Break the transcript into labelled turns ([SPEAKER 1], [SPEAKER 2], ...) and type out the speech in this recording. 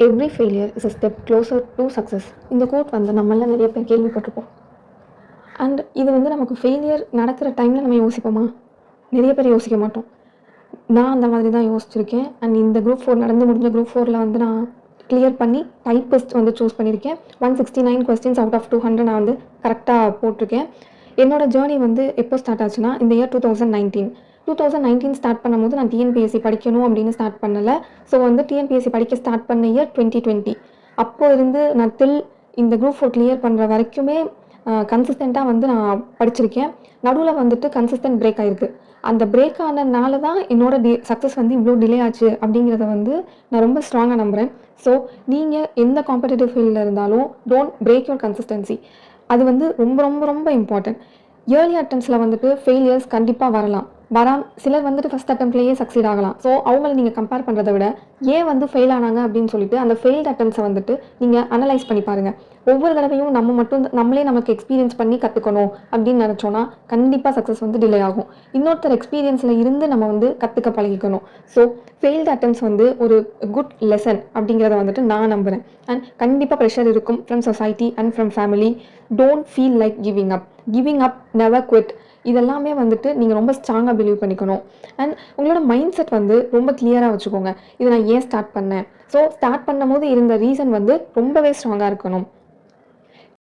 [SPEAKER 1] Every failure is a step closer to success. இந்த quote வந்து நம்மளாம் நிறைய பேர் கேள்விப்பட்டிருப்போம். அண்ட் இது வந்து நமக்கு ஃபெயிலியர் நடக்கிற டைமில் நம்ம யோசிப்போமா? நிறைய பேர் யோசிக்க மாட்டோம். நான் அந்த மாதிரி தான் யோசிச்சிருக்கேன். அண்ட் இந்த குரூப் 4 நடந்து முடிஞ்ச குரூப் 4ல் வந்து நான் கிளியர் பண்ணி டைப்பிஸ்ட் வந்து சூஸ் பண்ணியிருக்கேன். 169 கொஸ்டின்ஸ் அவுட் ஆஃப் 200 நான் வந்து கரெக்டாக போட்டிருக்கேன். என்னோட ஜேர்னி வந்து எப்போ ஸ்டார்ட் ஆச்சுன்னா இந்த இயர் 2019 ஸ்டார்ட் பண்ணும்போது நான் டிஎன்பிஎஸ்சி படிக்கணும் அப்படின்னு ஸ்டார்ட் பண்ணலை. ஸோ வந்து டிஎன்பிஎஸ்சி படிக்க ஸ்டார்ட் பண்ண இயர் 2020. அப்போ இருந்து நான் இந்த குரூப் 4 கிளியர் பண்ணுற வரைக்குமே கன்சிஸ்டண்ட்டாக வந்து நான் படிச்சிருக்கேன். நடுவில் வந்துட்டு கன்சிஸ்டன்ட் பிரேக் ஆகிருக்கு. அந்த பிரேக் ஆனதுனால தான் என்னோட சக்ஸஸ் வந்து இவ்வளோ டிலே ஆச்சு அப்படிங்கிறத வந்து நான் ரொம்ப ஸ்ட்ராங்காக நம்புகிறேன். ஸோ நீங்கள் எந்த காம்படிட்டிவ் ஃபீல்டில் இருந்தாலும் டோன்ட் பிரேக் யுவர் கன்சிஸ்டன்சி. அது வந்து ரொம்ப ரொம்ப ரொம்ப இம்பார்ட்டன்ட். இயர்லி அட்டம்ப்ட்ஸில் வந்துட்டு ஃபெயிலியர்ஸ் கண்டிப்பாக வரலாம். சிலர் வந்துட்டு ஃபஸ்ட் அட்டம்ப்ட்லேயே சக்சீட் ஆகலாம். ஸோ அவங்கள நீங்கள் கம்பேர் பண்ணுறதை விட ஏன் வந்து ஃபெயில் ஆனாங்க அப்படின்னு சொல்லிட்டு அந்த ஃபெயில்ட் அட்டம்ப்ட்ஸை வந்துட்டு நீங்கள் அனலைஸ் பண்ணி பாருங்கள். ஒவ்வொரு தடவையும் நம்மளே நமக்கு எக்ஸ்பீரியன்ஸ் பண்ணி கற்றுக்கணும் அப்படின்னு நினச்சோன்னா கண்டிப்பாக சக்ஸஸ் வந்து டிலே ஆகும். இன்னொருத்தர் எக்ஸ்பீரியன்ஸில் இருந்து நம்ம வந்து கற்றுக்க பழகிக்கணும். ஸோ ஃபெயில்ட் அட்டம்ப்ட்ஸ் வந்து ஒரு குட் லெசன் அப்படிங்கிறத வந்துட்டு நான் நம்புகிறேன். அண்ட் கண்டிப்பாக ப்ரெஷர் இருக்கும் from society and from family. Don't feel like giving up never quit. இதெல்லாமே வந்துட்டு நீங்கள் ரொம்ப ஸ்ட்ராங்காக பிலீவ் பண்ணிக்கணும். அண்ட் உங்களோட மைண்ட் செட் வந்து ரொம்ப கிளியராக வச்சுக்கோங்க. இதை நான் ஏன் ஸ்டார்ட் பண்ணேன். ஸோ ஸ்டார்ட் பண்ணும் போது இருந்த ரீசன் வந்து ரொம்பவே ஸ்ட்ராங்காக இருக்கணும்.